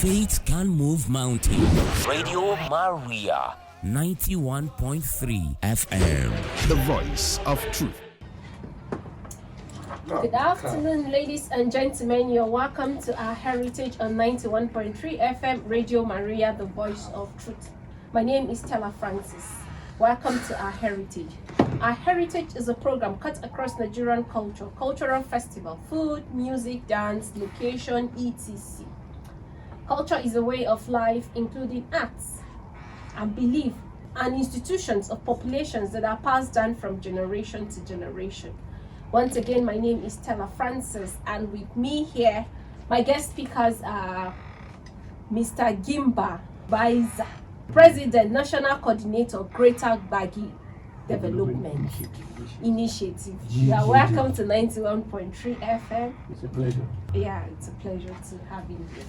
Faith can move mountains. Radio Maria, 91.3 FM. The voice of truth. Good afternoon, ladies and gentlemen. You're welcome to our Heritage on 91.3 FM, Radio Maria, the voice of truth. My name is Stella Francis. Welcome to our Heritage. Our Heritage is a program cut across Nigerian culture, cultural festival, food, music, dance, location, etc. Culture is a way of life, including arts and belief and institutions of populations that are passed down from generation to generation. Once again, my name is Stella Francis, and with me here, my guest speakers are Mr. Gimba Baiza, President, National Coordinator, Greater Gbagi Development Initiative. You are welcome to 91.3 FM. It's a pleasure. Yeah, it's a pleasure to have you here.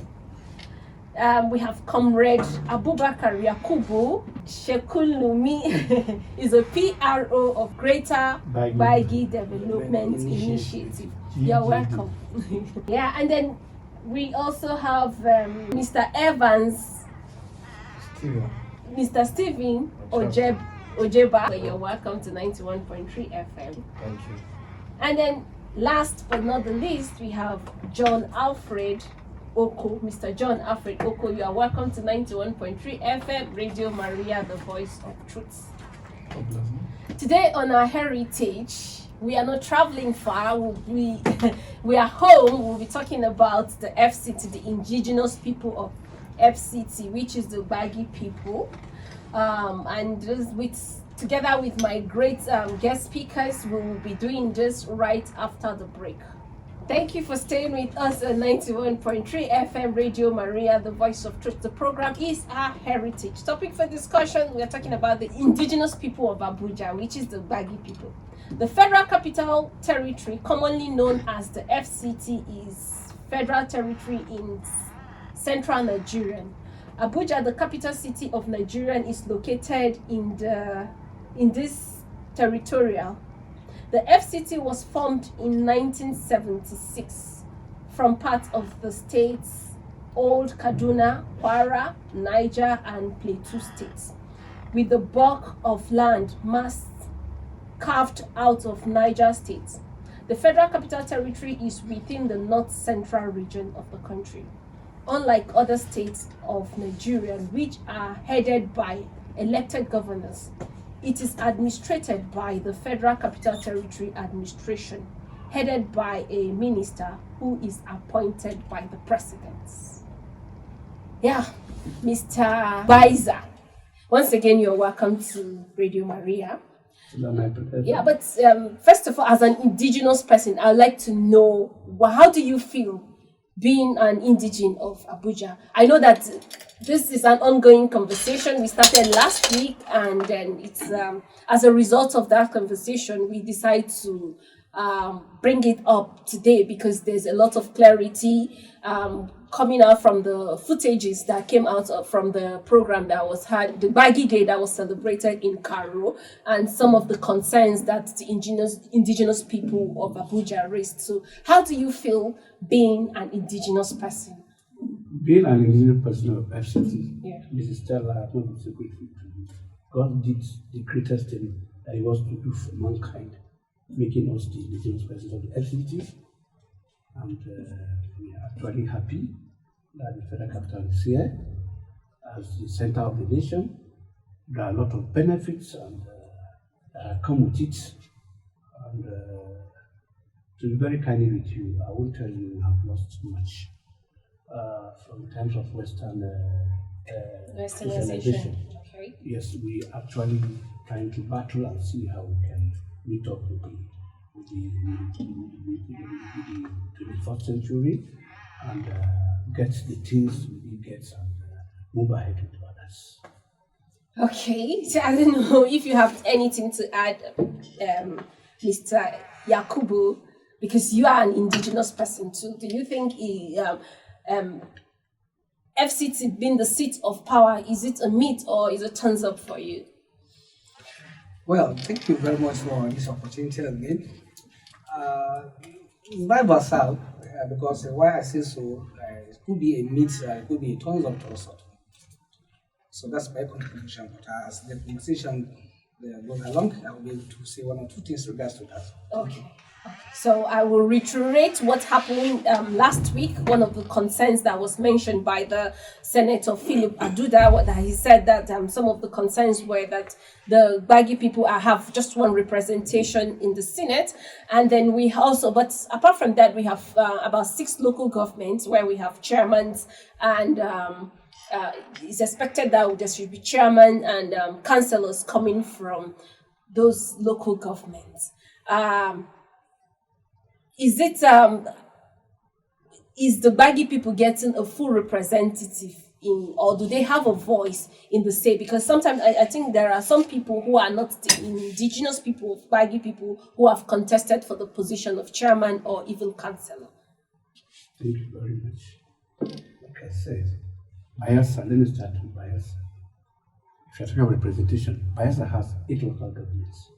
We have Comrade Abubakar Yakubu Shekulumi is a PRO of Greater Gbagi Development Initiative. You're welcome. Yeah, and then we also have Mr. Evans, Mr. Stephen Ojeba. You're welcome to 91.3 FM. Thank you. And then last but not the least, we have John Alfred Oko, Mr. John Alfred Oko. You are welcome to 91.3 FM, Radio Maria, the voice of truth. Today on our Heritage, we are not traveling far. We are home. We'll be talking about the FCT, the indigenous people of FCT, which is the Gbagi people. Together with my great guest speakers, we will be doing this right after the break. Thank you for staying with us at 91.3 FM Radio Maria, the voice of truth. The program is our heritage. Topic for discussion, we are talking about the indigenous people of Abuja, which is the Gbagi people. The Federal Capital Territory, commonly known as the FCT, is federal territory in central Nigeria. Abuja, the capital city of Nigeria, is located in this territorial. The FCT was formed in 1976 from part of the states Old Kaduna, Kwara, Niger, and Plateau states, with the bulk of land mass carved out of Niger state. The Federal Capital Territory is within the north-central region of the country. Unlike other states of Nigeria, which are headed by elected governors, it is administrated by the Federal Capital Territory Administration, headed by a minister who is appointed by the president. Yeah, Mr. Baiza, once again, you're welcome to Radio Maria. Yeah, but first of all, as an indigenous person, I'd like to know, how do you feel being an indigene of Abuja? I know that this is an ongoing conversation. We started last week, and then it's as a result of that conversation, we decided to bring it up today because there's a lot of clarity coming out from the footages that came out from the program that was had, the Gbagi Day that was celebrated in Cairo, and some of the concerns that the indigenous people of Abuja raised. So how do you feel being an indigenous person? Being an indigenous person of FCT, Yeah. Mrs. Stella, I know it's a great thing to do. God did the greatest thing that He wants to do for mankind, making us the indigenous persons of the FCT. And we are actually happy that the Federal Capital is here as the center of the nation. There are a lot of benefits and that come with it. And to be very candid with you, I won't tell you we have lost much from times of Westernization. Okay. Yes, we actually trying to battle and see how we can meet up with the 21st century and get the things we get and move ahead with others. Okay, so I don't know if you have anything to add, Mr. Yakubu, because you are an indigenous person too. Do you think FCT being the seat of power, is it a myth or is it turns up for you? Well, thank you very much for this opportunity again. It's by myself because why I say so, it could be a meat, it could be tons of all sorts. So that's my contribution. But as the conversation goes along, I will be able to say one or two things regards to that. Okay. So I will reiterate what happened last week. One of the concerns that was mentioned by the Senator Philip Aduda, that he said that some of the concerns were that the Gbagi people have just one representation in the Senate, and then we also, but apart from that, we have about 6 local governments where we have chairmans, and it's expected that there should be chairman and councillors coming from those local governments. Is the Gbagi people getting a full representative in, or do they have a voice in the state? Because sometimes I think there are some people who are not the indigenous people, Gbagi people, who have contested for the position of chairman or even councillor. Thank you very much. Like I said, Bayelsa, let me start with Bayelsa. If you're talking about representation, Bayelsa has 8 local governments.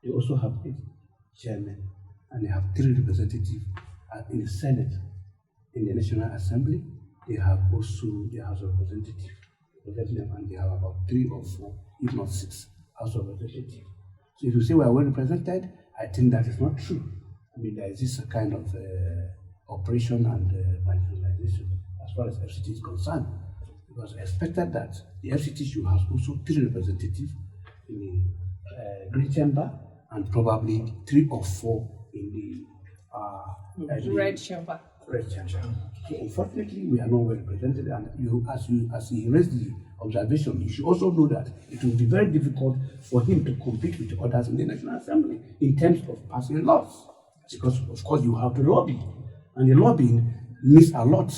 They also have 8 chairmen, and they have 3 representatives in the Senate. In the National Assembly, they have also the House of Representatives representing them, and they have about 3 or 4, if not 6, House of Representatives. So if you say we are well represented, I think that is not true. I mean, there is this kind of operation and marginalization as far as FCT is concerned. It was expected that the FCT should have also 3 representatives in the Green Chamber and probably 3 or 4 in the Red Chamber. Red Chamber. So unfortunately, we are not well represented, and as he raised the observation, you should also know that it will be very difficult for him to compete with others in the National Assembly in terms of passing laws, because of course you have to lobby, and the lobbying means a lot.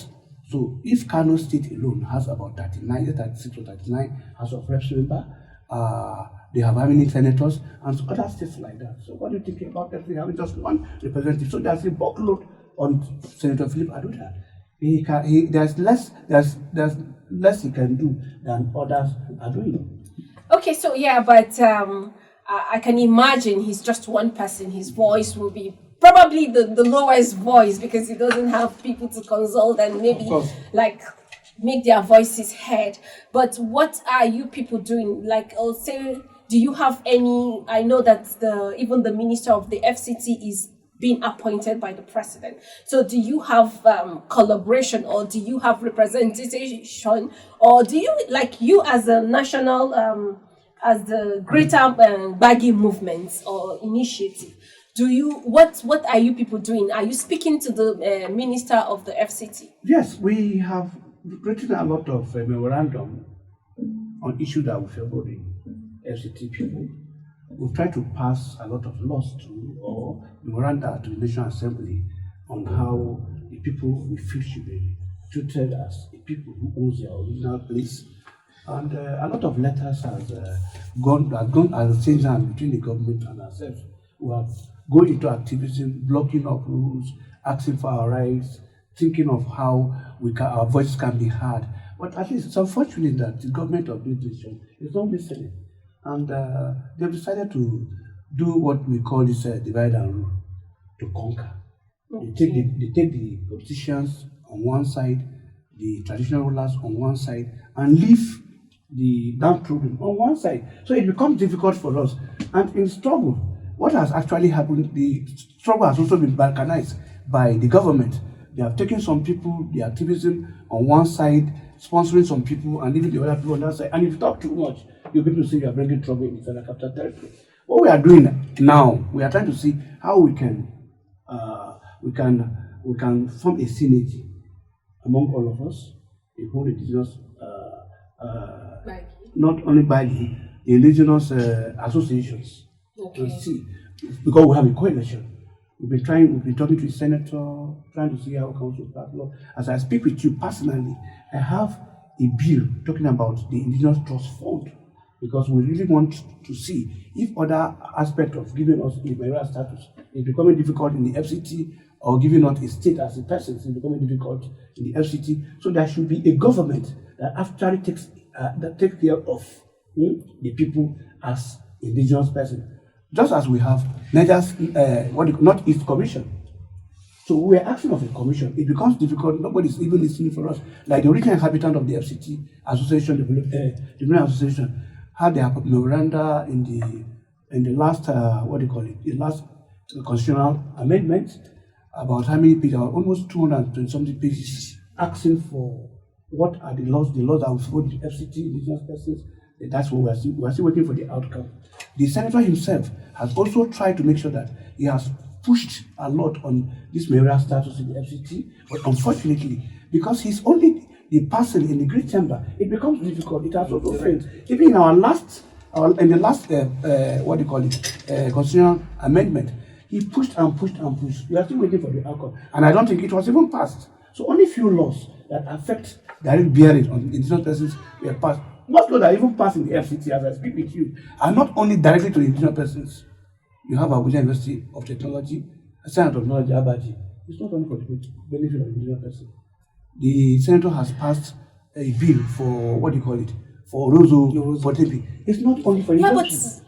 So if Kano State alone has about 36 or 39 House of Reps member, they have how many senators, and other states like that. So what do you think about that? We have just one representative. So there's a workload on Senator Philip Aduda. There's less he can do than others are doing. Okay, so yeah, but I can imagine he's just one person. His voice will be probably the lowest voice because he doesn't have people to consult and maybe like make their voices heard. But what are you people doing? Like, I'll say, do you have any? I know that even the minister of the FCT is being appointed by the president. So do you have collaboration, or do you have representation, or do you, like, you as a national, as the greater Gbagi movement or initiative, what are you people doing? Are you speaking to the minister of the FCT? Yes, we have written a lot of memorandum on issues that we favor the FCT people. We've tried to pass a lot of laws or memoranda to the National Assembly on how the people we feel should be treated as the people who own their original place. And a lot of letters has gone as a change hand between the government and ourselves. We have gone into activism, blocking up rules, asking for our rights, thinking of how our voices can be heard. But at least it's unfortunate that the government of this nation is not listening. And they've decided to do what we call this divide and rule, to conquer. Okay. They take the politicians on one side, the traditional rulers on one side, and leave the downtrodden on one side. So it becomes difficult for us. And in struggle, what has actually happened, the struggle has also been balkanized by the government. They have taken some people, the activism on one side, sponsoring some people, and leaving the other people on that side. And if you talk too much, you'll be able to say you are bringing trouble in the Federal Capital Territory. What we are doing now, we are trying to see how we can form a synergy among all of us, the whole indigenous, not only by the indigenous associations. Okay. To see, because we have a coalition. We've been talking to the senator, trying to see how we can pass law. As I speak with you personally, I have a bill talking about the Indigenous Trust Fund, because we really want to see if other aspect of giving us a mayoral status is becoming difficult in the FCT, or giving us a state as a person is becoming difficult in the FCT. So there should be a government that actually takes care of the people as indigenous person. Just as we have Northeast Commission. So we're asking of a commission. It becomes difficult. Nobody's even listening for us. Like the original inhabitant of the FCT Development Association had their memoranda in the last the last constitutional amendment about how many pages, almost 220 something pages, asking for what are the laws that will support the FCT indigenous persons. That's what we're still waiting for the outcome. The senator himself has also tried to make sure that he has pushed a lot on this mayoral status in the FCT, but unfortunately, because he's only the person in the Great Chamber, it becomes difficult. It has also failed. Even in the last constitutional amendment, he pushed and pushed and pushed. We are still waiting for the outcome, and I don't think it was even passed. So only few laws that affect direct bearing on indigenous persons were passed. Most laws that even passed in the FCT, as I speak with you, are not only directly to indigenous persons. You have Abuja University of Technology, Center of Technology, Abaji. It's not only for the benefit of indigenous persons. The senator has passed a bill for for Rozo Potepi. It's not only for indigenous.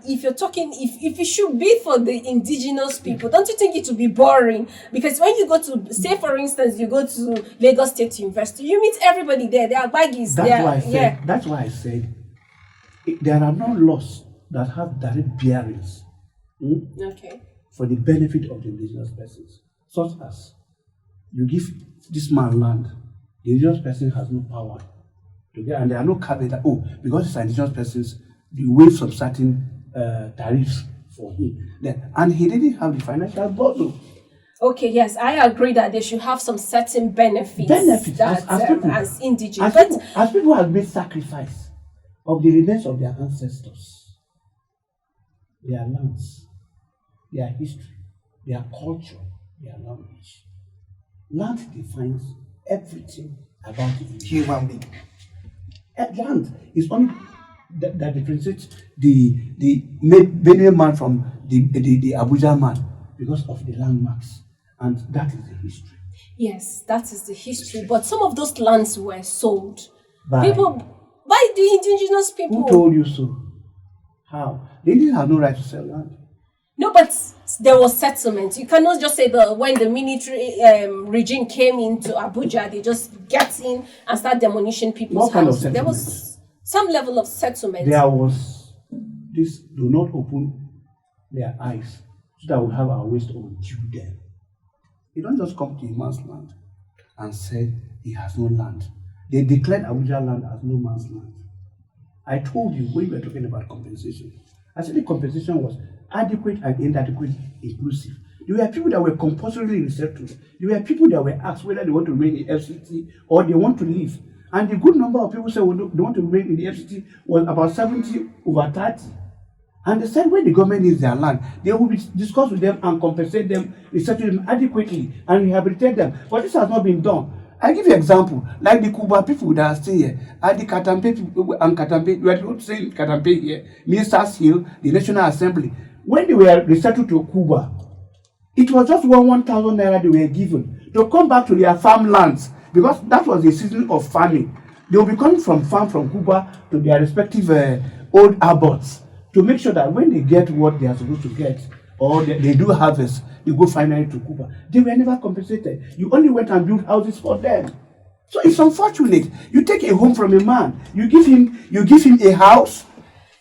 If you're talking, if it should be for the indigenous people, don't you think it would be boring? Because when you go to, say for instance, you go to Lagos State University, you meet everybody there. There are baggies. That's why I said there are no laws that have direct bearings for the benefit of the indigenous persons, such as you give this man land, the indigenous person has no power to get, and there are no caveats that because it's indigenous persons, you waive some certain tariffs for him. And he didn't have the financial bottle. Okay, yes, I agree that they should have some certain benefits that, as indigenous. As people have made sacrifice of the remains of their ancestors, their lands, their history, their culture, their language. Land defines everything about the human being. Land is only that differentiates the Benue man from the Abuja man because of the landmarks, and that is the history. Yes, that is the history. But some of those lands were sold. By the indigenous people. Who told you so? How? They didn't have no right to sell land. No, but there was settlement. You cannot just say that when the military regime came into Abuja, they just get in and start demolishing people's houses. There was some level of settlement. There was this: do not open their eyes so that we have our waste on due them. You don't just come to a man's land and say he has no land. They declared Abuja land as no man's land. I told you when we were talking about compensation, I said the compensation was adequate and inadequate inclusive. There were people that were compulsorily resettled. There were people that were asked whether they want to remain in FCT or they want to leave. And the good number of people said they want to remain in the FCT was about 70/30. And they said when the government needs their land, they will discuss with them and compensate them, resettle them adequately and rehabilitate them. But this has not been done. I give you an example, like the Kuba people that are staying here, and the Katampe people and Katampe, we are not saying Katampe here, Ministers Hill, the National Assembly. When they were resettled to Cuba, it was just 1,000 naira they were given to come back to their farmlands because that was the season of farming. They will be coming from Cuba to their respective old abodes to make sure that when they get what they are supposed to get or they do harvest, they go finally to Cuba. They were never compensated. You only went and built houses for them. So it's unfortunate. You take a home from a man, you give him a house.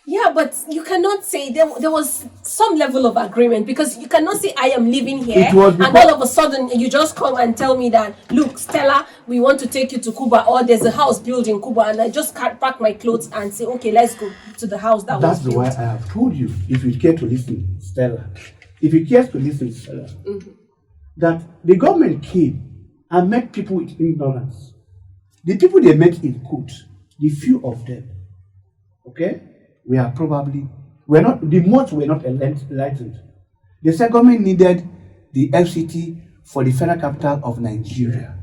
Yeah, but you cannot say there was some level of agreement because you cannot say I am living here and all of a sudden you just come and tell me that, look, Stella, we want to take you to Cuba or there's a house built in Cuba and I just can't pack my clothes and say, okay, let's go to the house that was built. That's why I have told you, if you care to listen, Stella, that the government came and met people with ignorance. The people they met in court, the few of them, okay? The most were not enlightened. The said government needed the FCT for the federal capital of Nigeria.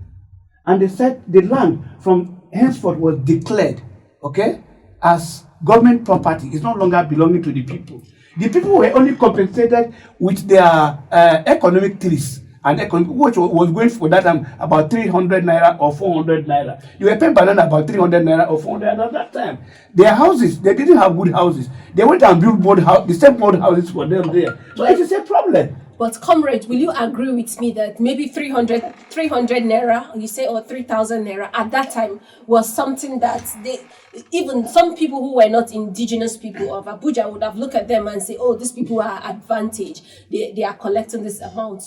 And they said the land from henceforth was declared, okay, as government property. It's no longer belonging to the people. The people were only compensated with their economic trees. And which was going for that time about 300 naira or 400 naira. You were paying banana about 300 naira or 400 at that time. Their houses, they didn't have good houses. They went and built the same old houses for them there. So it is a problem. But comrade, will you agree with me that maybe 300 naira, you say, or 3,000 naira at that time was something that even some people who were not indigenous people of Abuja would have looked at them and say, oh, these people are advantaged. They are collecting this amount.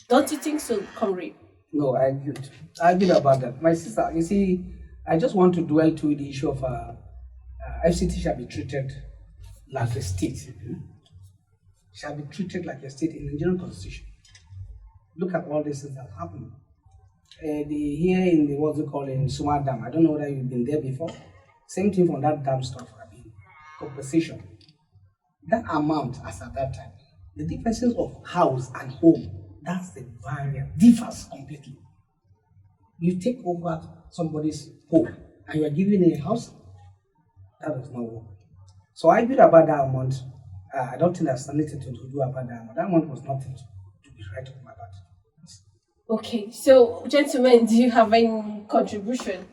Don't you think so, comrade? No, I agree about that. My sister, you see, I just want to dwell to the issue of FCT shall be treated like a state. Shall be treated like a state in the Nigerian constitution. Look at all these things that happen. Here in the what's it called in Suma Dam, I don't know whether you've been there before. Same thing from that dam stuff. I mean, compensation. That amount as at that time, the differences of house and home, that's the variance, differs completely. You take over somebody's home and you are giving a house, that does not work. So I feel about that amount. I don't think there's anything to do about that amount. That amount was nothing to be right about. Okay, so gentlemen, do you have any contribution?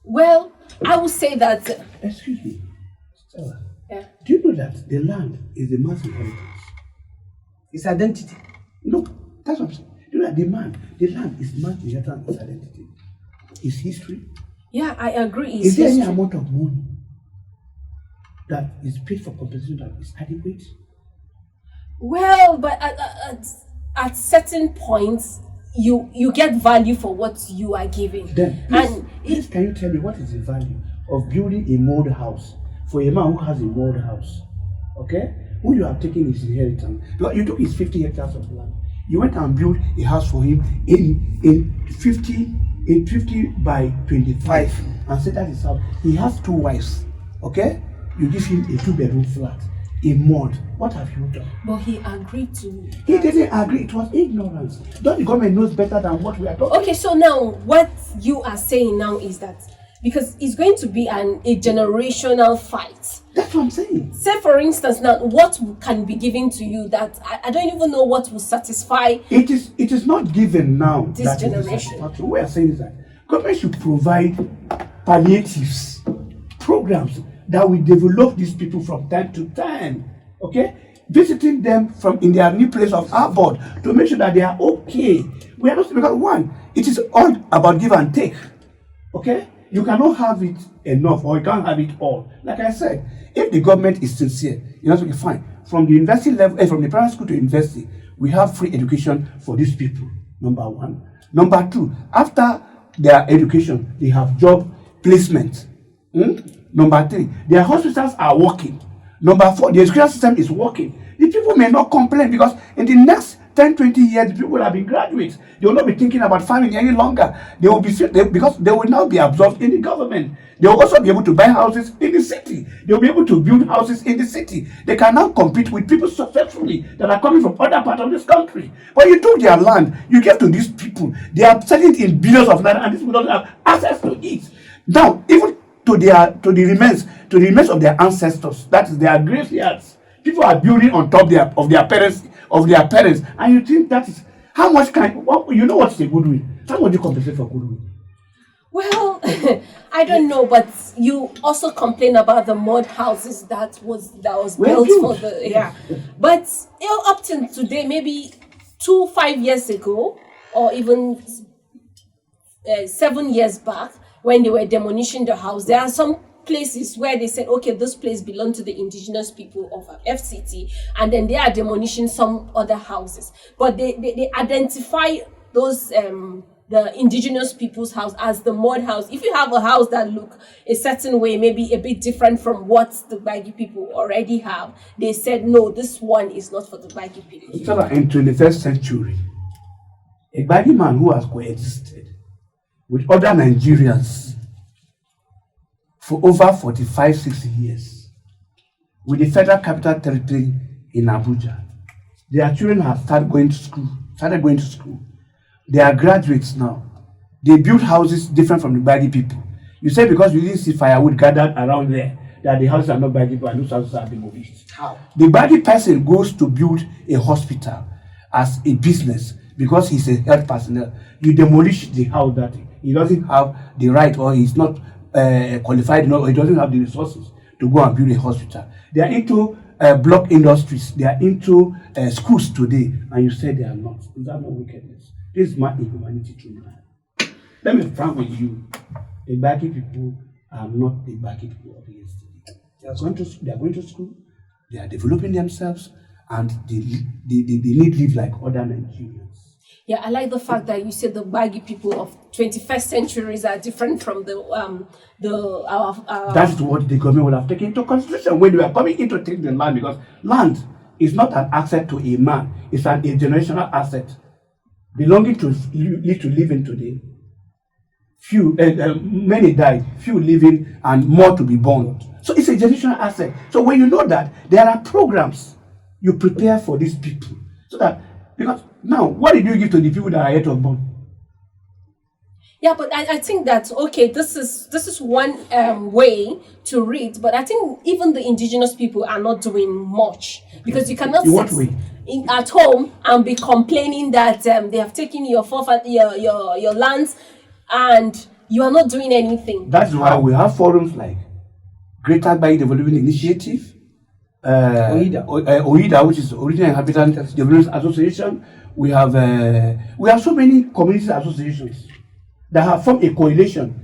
Well, I would say that. Excuse me, Stella. Yeah. Do you know that the land is the man's inheritance? It's identity. No, that's what I'm saying. You know that the land is man's inheritance, its identity, its history. Yeah, I agree. Is there any amount of money that is paid for compensation that is adequate? Well, but at certain points, you get value for what you are giving. Then, please, can you tell me what is the value of building a mold house for a man who has a mold house? Okay? Who you have taken his inheritance. Because you took his 50 hectares of land. You went and built a house for him in 50 by 25 and said that is how he has 2 wives. Okay? You give him a 2-bedroom flat, a mod. What have you done? But he agreed to. He didn't agree. It was ignorance. Don't the government knows better than what we are talking? Okay, so now what you are saying now is that because it's going to be a generational fight. That's what I'm saying. Say for instance now, what can be given to you that I don't even know what will satisfy. It is not given now. This generation. What we are saying is that government should provide palliatives, programs that will develop these people from time to time. Okay? Visiting them from in their new place of abode to make sure that they are okay. We are not, because one, it is all about give and take. Okay? You cannot have it enough or you can't have it all. Like I said, if the government is sincere, you know, okay, fine. From the university level, from the primary school to university, we have free education for these people. Number one. Number two, after their education, they have job placement. Number three, their hospitals are working. Number four, the education system is working. The people may not complain because in the next 10, 20 years, the people will have been graduates. They will not be thinking about farming any longer. They will be because they will now be absorbed in the government. They will also be able to buy houses in the city. They will be able to build houses in the city. They can now compete with people successfully that are coming from other parts of this country. But you took their land, you gave to these people. They are selling it in billions of naira, and these people don't have access to it. Now, even to the remains of their ancestors, that is their graveyards. People are building on top of their parents, and you think that is how much you know what's a goodwill? How much do you compensate for goodwill? Well, I don't know, but you also complain about the mud houses that was built for the But up to today, maybe 5 years ago, or even 7 years back, when they were demolishing the house, there are some places where they said, okay, this place belongs to the indigenous people of FCT, and then they are demolishing some other houses. But they identify those the indigenous people's house as the mud house. If you have a house that look a certain way, maybe a bit different from what the Baggy people already have, they said, no, this one is not for the Baggy people. So in 21st century, a Baggy man who has coexisted with other Nigerians for over 60 years, with the Federal Capital Territory in Abuja, their children have started going to school. They are graduates now. They build houses different from the Baggy people. You say because you didn't see firewood gathered around there, that the houses are not Baggy people and those houses are demolished. How? The Baggy person goes to build a hospital as a business because he's a health personnel. You demolish the house that he doesn't have the right, or he's not qualified enough, or he doesn't have the resources to go and build a hospital. They are into block industries. They are into schools today, and you say they are not. Is that not wickedness? This is my inhumanity to man. Let me be frank with you. The Baggy people are not the Baggy people of yesterday. They are going to school. They are developing themselves, and they need to live like other Nigerians. Yeah, I like the fact that you said the baggy people of 21st centuries are different from our That's what the government would have taken into consideration when they were coming in to take the land, because land is not an asset to a man; it's a generational asset belonging to living today. Few, many died, few living, and more to be born. So it's a generational asset. So when you know that, there are programs you prepare for these people, so that because now, what did you give to the people that are yet unborn? Yeah, but I think that okay, this is one way to read, but I think even the indigenous people are not doing much, because you cannot In what way? At home and be complaining that they have taken your your lands and you are not doing anything. That's why we have forums like Greater Bay Development Initiative, OIDA, which is Original Inhabitant Development Association. We have so many community associations that have formed a coalition,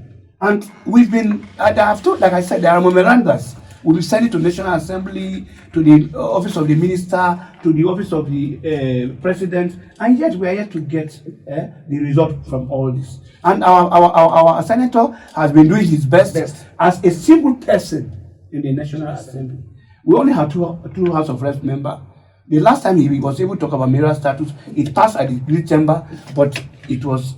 and we've been. I have told, like I said, there are memorandas. We'll be sending to National Assembly, to the office of the minister, to the office of the president, and yet we are yet to get the result from all this. And our senator has been doing his best as a single person in the National Assembly. We only have two House of Reps members. The last time he was able to talk about mayoral status, it passed at the Great Chamber, but it was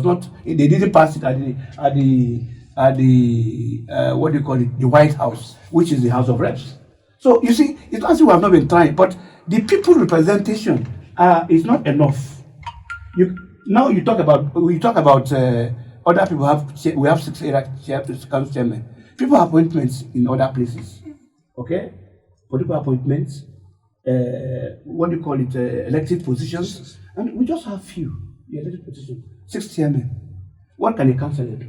not. They didn't pass it at the what do you call it, the White House, which is the House of Reps. So you see, it's not as if we have not been trying, but the people representation is not enough. We talk about other people we have 6 area council chairmen. People have appointments in other places, okay? Political appointments, what do you call it, elected positions, and we just have few elected positions, 6 chairmen. What can a councillor do?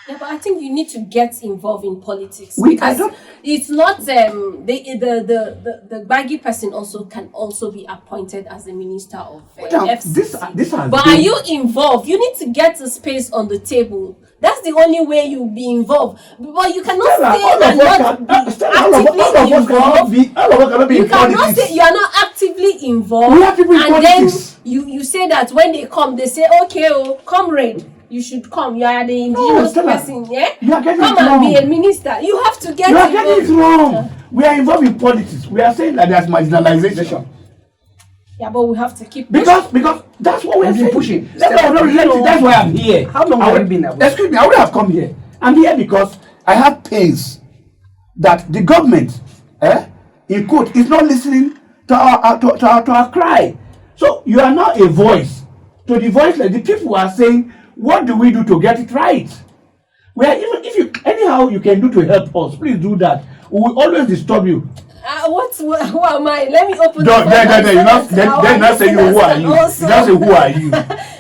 Yeah, but I think you need to get involved in politics, because it's not the baggy person can also be appointed as the minister of FCC. But are you involved? You need to get a space on the table. That's the only way you'll be involved. But you cannot stay and not be actively involved. You cannot say you are not actively involved, and then you say that when they come, they say, okay, comrade, you should come. You are the indigenous person, yeah? Come and be a minister. You have to get involved. You are getting it wrong. We are involved in politics. We are saying that there's marginalization. Yeah, but we have to keep pushing. Because that's what we are pushing. That's why I'm here. How long have you been there? Excuse me, I would have come here. I'm here because I have pains that the government, in quote, is not listening to our cry. So you are now a voice to the voiceless. The people are saying, what do we do to get it right? Anyhow you can do to help us, please do that. We will always disturb you. Who am I? Let me open the Then not say who are you. You not say who are you.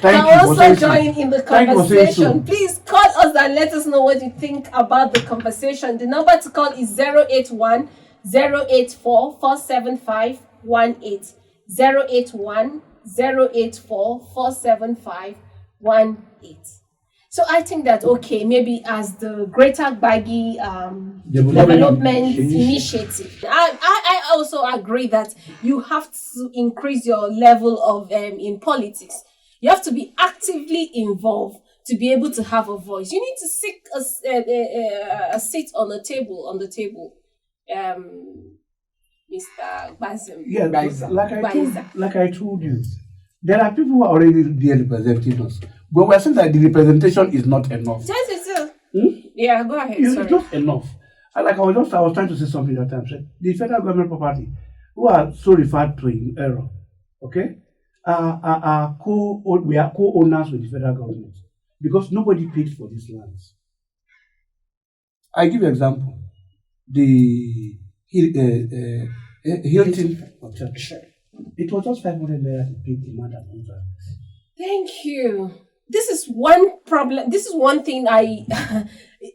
Thank you also join in the conversation. Please call us and let us know what you think about the conversation. The number to call is 081 084 475 18. 081 084 475 18. So I think that maybe as the Greater Baggy Development Initiative, I also agree that you have to increase your level of in politics. You have to be actively involved to be able to have a voice. You need to seek a seat on the table. Mr. Bazim. Yeah, like I told you, there are people who are already there representing us. But we're saying that the representation is not enough. Yeah, go ahead. It's not enough. I was trying to say something that time. The federal government property, who are so referred to in error, okay, we are co-owners with the federal government because nobody paid for these lands. I give you an example. The Hilton Hotel. It was just 500 naira to pay the man that owns it. Thank you. This is one problem. This is one thing I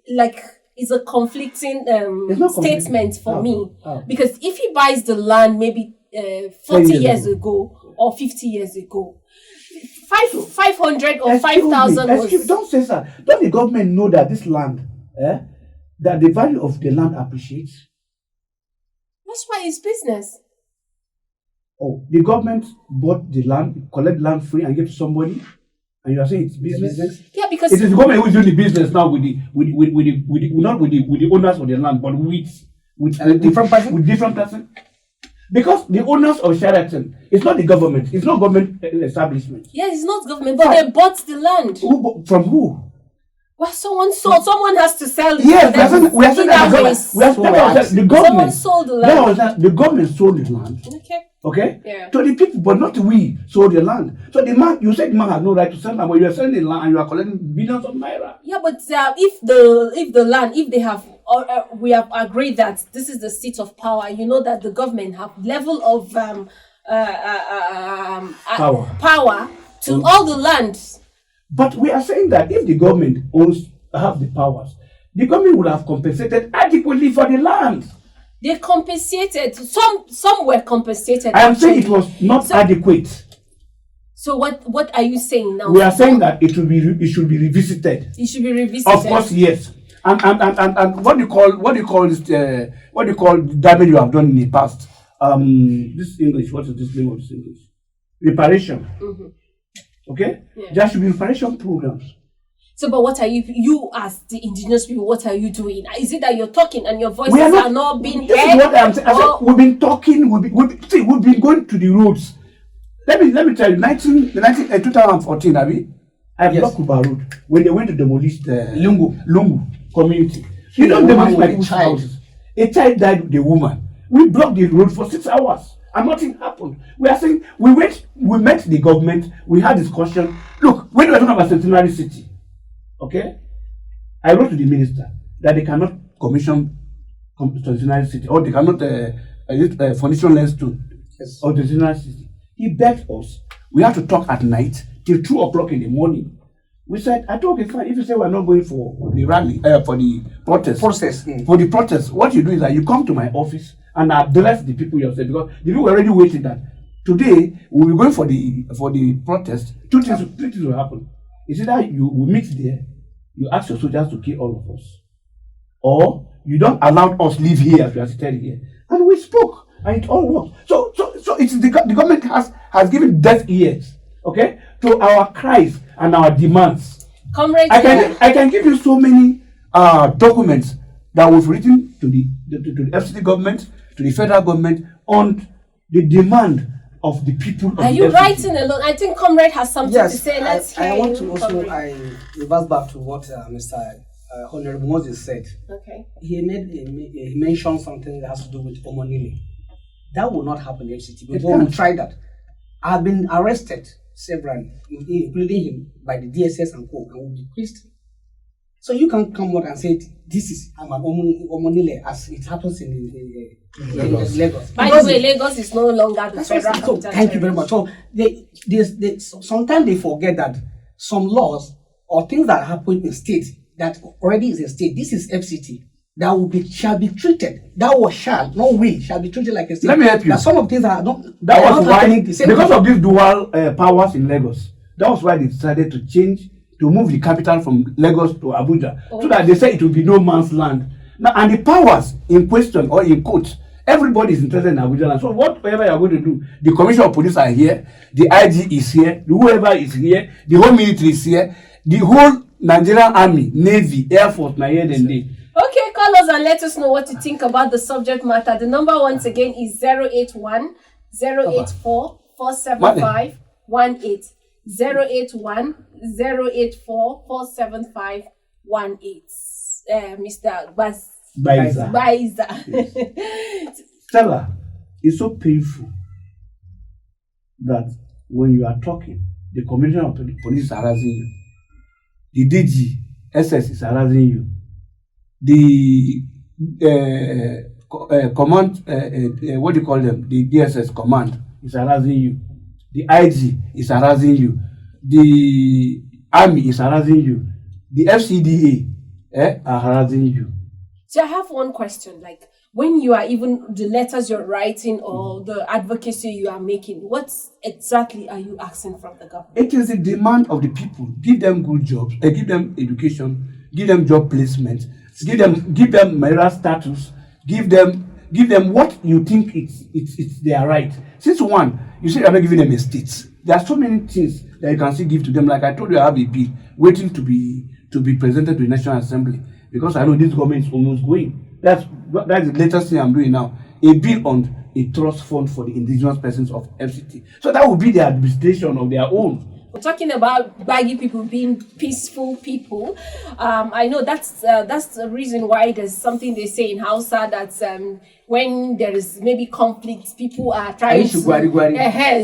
like. is a conflicting It's not conflicting. statement for How? me. How? Because if he buys the land maybe 40 years years ago. ago or 50 years ago, 500 or Excuse me, 5,000 don't say that. Don't the government know that this land, that the value of the land appreciates? That's why it's business. Oh, the government bought the land, collect land free and give to somebody, and you are saying it's business? Yeah, because It is the government who is doing the business now with the owners of the land, but with different person. Because the owners of Sheraton, it's not the government, it's not government establishment. yes, it's not government, but they bought the land. From who? Well, someone sold. Someone has to sell it. Yes, for we are saying that the government. Someone sold the land. The government sold the land. Okay. Okay? To the people, but not we sold the land. So the man, you said the man has no right to sell land, but you are selling the land and you are collecting billions of naira. Yeah, but if they have, we have agreed that this is the seat of power. You know that the government have level of power to all the land. But we are saying that if the government have the powers, the government would have compensated adequately for the land. They compensated. Some were compensated. I am saying it was not adequate. So what are you saying now? We are saying that it should be revisited. It should be revisited. Of course, yes. And what do you call this? What do you call the damage you have done in the past? This English. What is this name of this English? Reparation. Mm-hmm. Okay. Yeah. There should be reparation programs. So, but what are you as the indigenous people? What are you doing? Is it that you're talking and your voices are not being heard? This is what I'm saying. I said, we've been talking. We've been going to the roads. Let me tell you. 2014, I blocked Kuba Road when they went to demolish the Lungu community. You don't demolish my people's houses. A child died with a woman. We blocked the road for 6 hours and nothing happened. We are saying we met the government. We had discussion. Look, when we were talking about Centenary City. Okay, I wrote to the minister that they cannot commission Centenary City or they cannot furnish lands to or the Centenary City. He begged us. We had to talk at night till 2 o'clock in the morning. We said, I thought, okay, fine. If you say we're not going for the rally, for the protest, for the protest, what you do is that you come to my office and address the people yourself, because the people were already waiting that today we'll be going for the protest. Two things will happen. It's either you will meet there, you ask your soldiers to kill all of us, or you don't allow us live here as we are sitting here. And we spoke, and it all worked. So it's the government has given deaf ears, okay, to our cries and our demands. Comrade, I can give you so many documents that was written to the FCT government, to the federal government on the demand of the people. Are you writing alone? I think Comrade has something to say. Let's hear I want you, to also Comrade. reverse back to what Mr. Honorable Moses said. Okay. He mentioned something that has to do with Omonile. That will not happen in FCT. We will try that. I have been arrested several, including him, by the DSS and co, and will be quizzed. So you can come out and say, I'm an Omonile, as it happens in Lagos. By the way, Lagos is no longer the federal capital. Thank you very much. So sometimes they forget that some laws or things that happen in state that already is a state, this is FCT, that shall be treated. That was shall be treated like a state. Let me help you. That some of things are not. That was why, because of these dual powers in Lagos, that was why they decided to move the capital from Lagos to Abuja, so that they say it will be no man's land. Now, and the powers in question or in quote, everybody is interested in Abuja land. So whatever you are going to do, the commissioner of police are here, the IG is here, whoever is here, the whole military is here, the whole Nigerian Army, Navy, Air Force, na here and there. Okay, call us and let us know what you think about the subject matter. The number once again is 081 084 475 18. 081 084 475 18. Mr. Baiza. Yes. Stella, it's so painful that when you are talking, the commissioner of police is harassing you, the DG, SS is harassing you, the command, what do you call them? The DSS command is harassing you, the IG is harassing you, the army is harassing you, the FCDA are harassing you. So I have one question, like when you are even the letters you're writing or the advocacy you are making, what exactly are you asking from the government? It is the demand of the people. Give them good jobs, give them education, give them job placement, give them marital status, give them what you think it's their right. Since one, you say you're not giving them estates. There are so many things that you can still give to them. Like I told you, I have a bill waiting to be presented to the National Assembly because I know this government is almost going. That's the latest thing I'm doing now. A bill on a trust fund for the indigenous persons of FCT. So that will be the administration of their own. We're talking about baggy people being peaceful people. I know that's the reason why there's something they say in Hausa that when there is maybe conflict, people are trying to.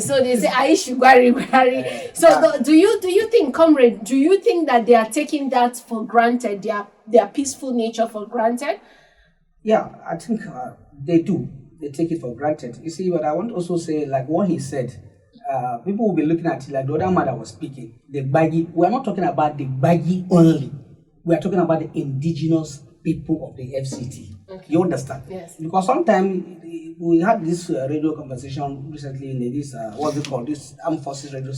So they say Aishu gwari gwari. So do you think, comrade? Do you think that they are taking that for granted? Their peaceful nature for granted? Yeah, I think they do. They take it for granted. You see, but I want to also say, like what he said, people will be looking at it like the other man that was speaking. The baggy. We are not talking about the baggy only. We are talking about the indigenous people of the FCT. Okay. You understand? Yes. Because sometimes we had this radio conversation recently in this what's it called? This Armed Forces radio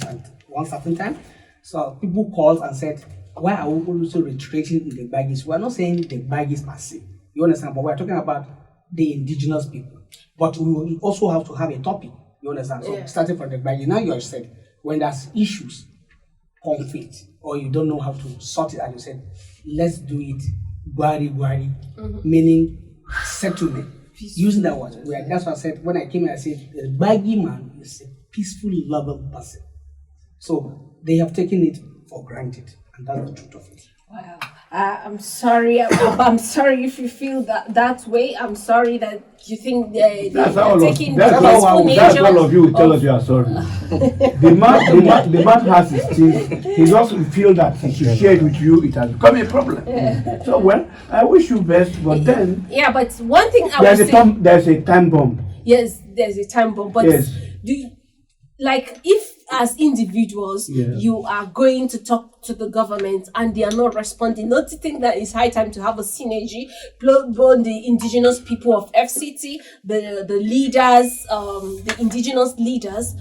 one certain time. So people called and said, "Why are we also retreating in the baggies?" We are not saying the baggies per se. You understand? But we are talking about the indigenous people. But we will also have to have a topic. You understand? So starting from the baggy, now you have said when there's issues, conflict, or you don't know how to sort it, as you said, let's do it gwari, meaning settlement. Using that word. That's what I said when I came here. I said the baggy man is a peaceful, loving person. So they have taken it for granted, and that's the truth of it. Wow. I'm sorry. I'm sorry if you feel that way. I'm sorry that you think they're taking the peaceful nature. That's all of you will tell us you are sorry. the man has his things. He doesn't feel that he should share it with you. It has become a problem. Yeah. So, well, I wish you best, but then... Yeah, but one thing I would say... There's a time bomb. Yes, there's a time bomb. But if as individuals, you are going to talk to the government and they are not responding, don't you think that it's high time to have a synergy, both the indigenous people of FCT, the leaders, the indigenous leaders,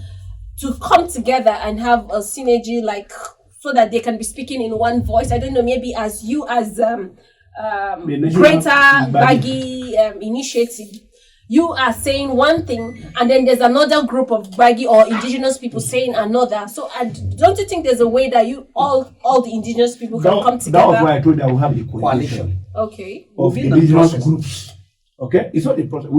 to come together and have a synergy, like, so that they can be speaking in one voice? I don't know, maybe as you, as Greater Baggy Initiative, you are saying one thing, and then there's another group of baggy or indigenous people saying another. So, don't you think there's a way that you all the indigenous people can come together? That was why I told you I will have a coalition. Okay. Of indigenous groups. Okay, it's not a process.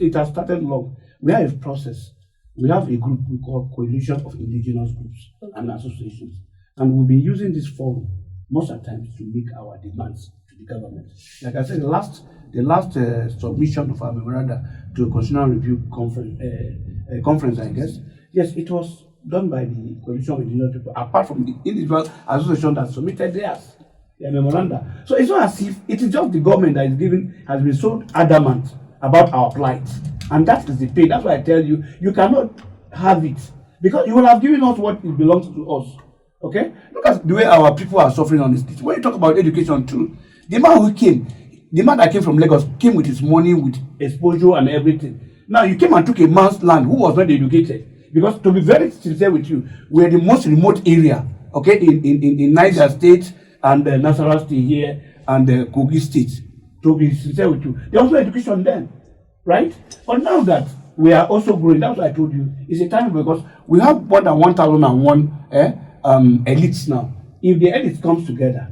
It has started long. We have a process. We have a group we call Coalition of Indigenous Groups and Associations, and we'll be using this forum most of the times to make our demands to the government. Like I said, the last submission of our memoranda to a constitutional review conference, I guess, yes, it was done by the Coalition of Indigenous People, apart from the individual association that submitted their memoranda. So it's not as if it is just the government that has been so adamant about our plight. And that is the pain. That's why I tell you, you cannot have it. Because you will have given us what belongs to us. Okay? Look at the way our people are suffering on the street. When you talk about education too, the man that came from Lagos came with his money, with exposure and everything. Now you came and took a man's land who was not educated. Because to be very sincere with you, we're the most remote area, okay, in Niger State and Nasarawa State here and Kogi State. To be sincere with you, there was no education then, right? But now that we are also growing, that's what I told you, it's a time because we have more than 1,001 elites now. If the elites comes together,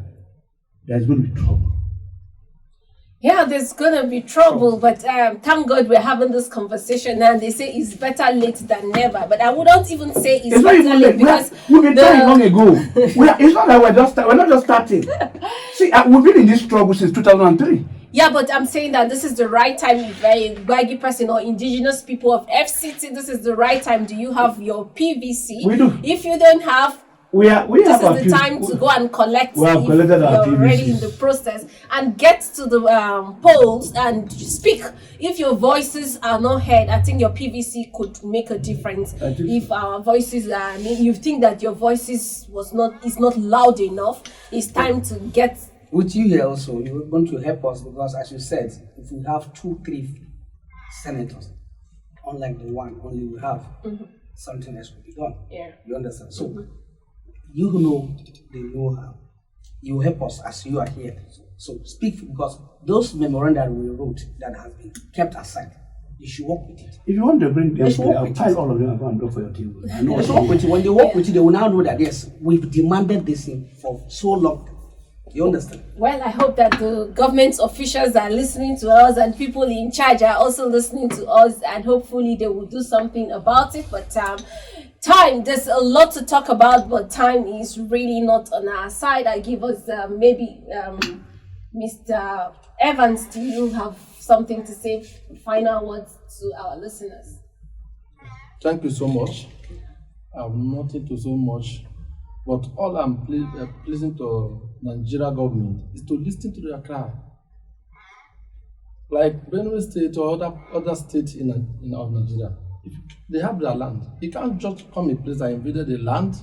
there's going to be trouble. Yeah, there's gonna be trouble, but thank God we're having this conversation now. They say it's better late than never, but I wouldn't even say it's better late because we've been trying long ago. It's not that we're not just starting. See, we've been in this struggle since 2003. Yeah, but I'm saying that this is the right time. If a baggy person or indigenous people of FCT, this is the right time. Do you have your PVC? We do. If you don't have, this is the time to go and collect. We have collected our PVCs. You're already in the process and get to the polls and speak. If your voices are not heard, I think your PVC could make a difference. If our voices you think that your voices is not loud enough, it's time to get with you here also, you're going to help us because, as you said, if we have 2, 3 senators, unlike the one only we have, something else will be done. Yeah. You understand? So, you know the know-how. You help us as you are here. So speak, because those memoranda we wrote that has been kept aside, you should work with it. If you want to bring them, Let's work I'll with pile it. all of them and go and go for your table. I know Let's what work with it. When they work with it, they will now know that yes, we've demanded this thing for so long. You understand? Well, I hope that the government officials are listening to us and people in charge are also listening to us, and hopefully they will do something about it. But time, there's a lot to talk about, but time is really not on our side. I give us maybe Mr. Evans, do you have something to say, final words to our listeners? Thank you so much. I have nothing to say much, but all I'm pleasing to Nigeria government is to listen to their cry. Like Benue State or other states in Nigeria, if they have their land, you can't just come a place and invaded the land,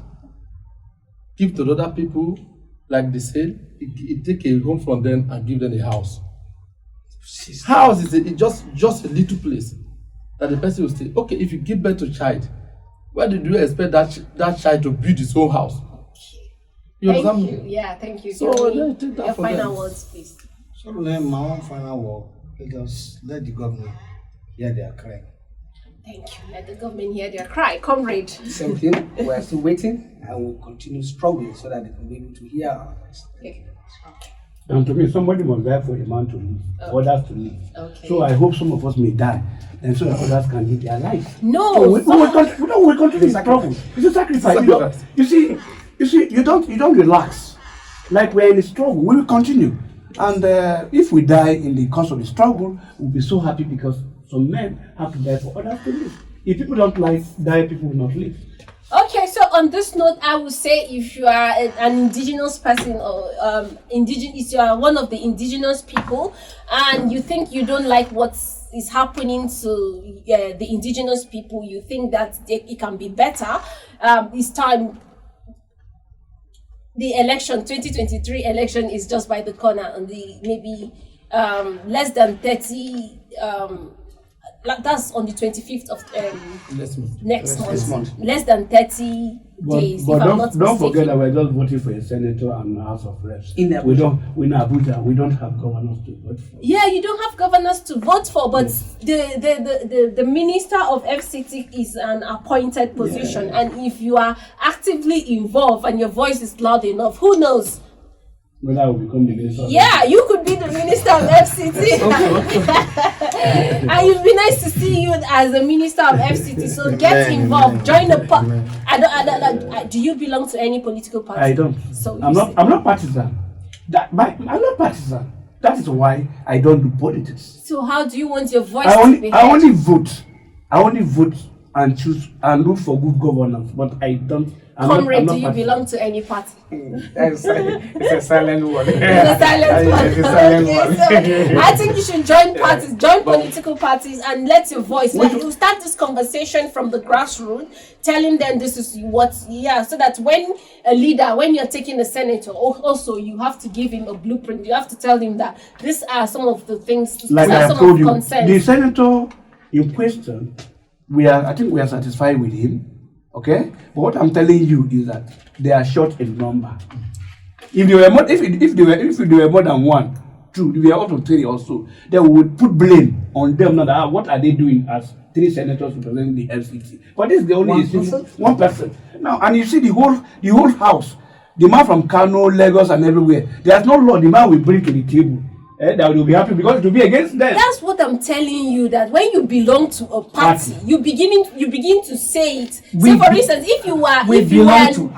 give to other people, like they said, it take a home from them and give them a house. House is just a little place that the person will say, okay, if you give birth to a child, where did you expect that child to build his own house? Thank you. Yeah, thank you. So Jeremy, take that your for final them. words, please. So my own final word, just let the government hear their cry. Thank you. Let the government hear their cry, comrade. Same thing. We are still waiting, and we'll continue struggling so that they can be able to hear our voice. Okay. And to me, somebody must die for a man to live, for others to live. Okay. So I hope some of us may die, and so that others can live their life. No, So we continue to struggle. It's a sacrifice. You see, you don't relax. Like we're in a struggle, we will continue. And if we die in the course of the struggle, we'll be so happy because some men have to die for others to live. If people don't die, people will not live. Okay, so on this note, I would say if you are an indigenous person or if you are one of the indigenous people and you think you don't like what is happening to the indigenous people, you think that it can be better, it's time. The election, 2023 election, is just by the corner, and maybe less than 30. That's on the 25th of next month. Less than 30 days. But if I'm not don't forget mistaken. that we're just voting for a senator and a House of Reps. In Abuja. In Abuja, we don't have governors to vote for. Yeah, you don't have governors to vote for, but the minister of FCT is an appointed position, and if you are actively involved and your voice is loud enough, who knows? Whether I will become the minister. Yeah, you could be the minister of FCT. And it'd be nice to see you as a minister of FCT. So get involved, join the do you belong to any political party? I don't. So I'm not partisan. I'm not partisan. That is why I don't do politics. So how do you want your voice I to be heard? only vote. I only vote and choose and look for good governance. But I don't. Comrade, do you belong to any party? It's a silent word. It's a silent one. It's a silent Okay, one. so I think you should join parties, join political parties, and let your voice. You start this conversation from the grassroots, telling them this is what, so that when you're taking a senator, also you have to give him a blueprint. You have to tell him that these are some of the things, Like I some told of you, concerns. the senator in question, I think we are satisfied with him. Okay, but what I'm telling you is that they are short in number. If they were more, if they were more than 1, 2, if they are up to 3 or so, then we would put blame on them. Now, what are they doing as 3 senators representing the FCT? But this is the only one person. Now, and you see the whole house, the man from Kano, Lagos, and everywhere. There's no law the man will bring to the table. That will be happy because it will be against them. That's what I'm telling you, that when you belong to a party, you begin to say it. So for instance, if you are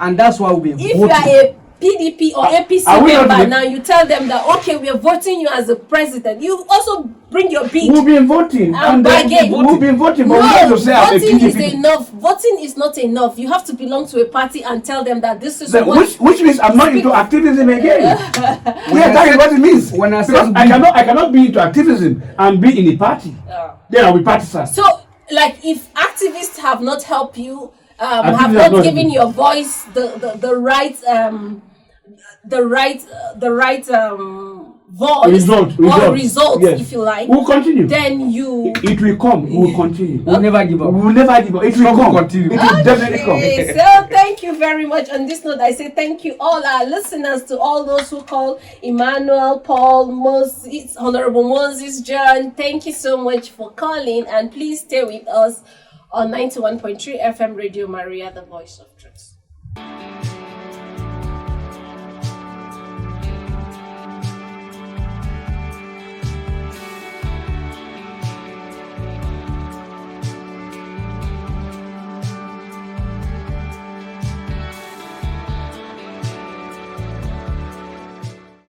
and that's why we if you are a PDP or APC member now, you tell them that okay, we are voting you as a president. You also bring your bid. We'll be voting. And bargain. We'll be voting, but No, we have to say I'm a voting is PDP. enough. Voting is not enough. You have to belong to a party and tell them that this is Which means I'm not into activism again. That is what it means. When I say because I cannot be into activism and be in a party. Then I'll be partisan. So, like, if activists have not helped you, have Activists not not given helped. your voice the right the right voice or result, yes. if you like, we'll continue. then you It will come. We'll continue. We'll never give up. We'll never give up. It will come. Continue. It will definitely come. Okay, so thank you very much. On this note, I say thank you all our listeners, to all those who call Emmanuel, Paul, Moses, Honorable Moses, John. Thank you so much for calling, and please stay with us on 91.3 FM Radio Maria, the voice of truth.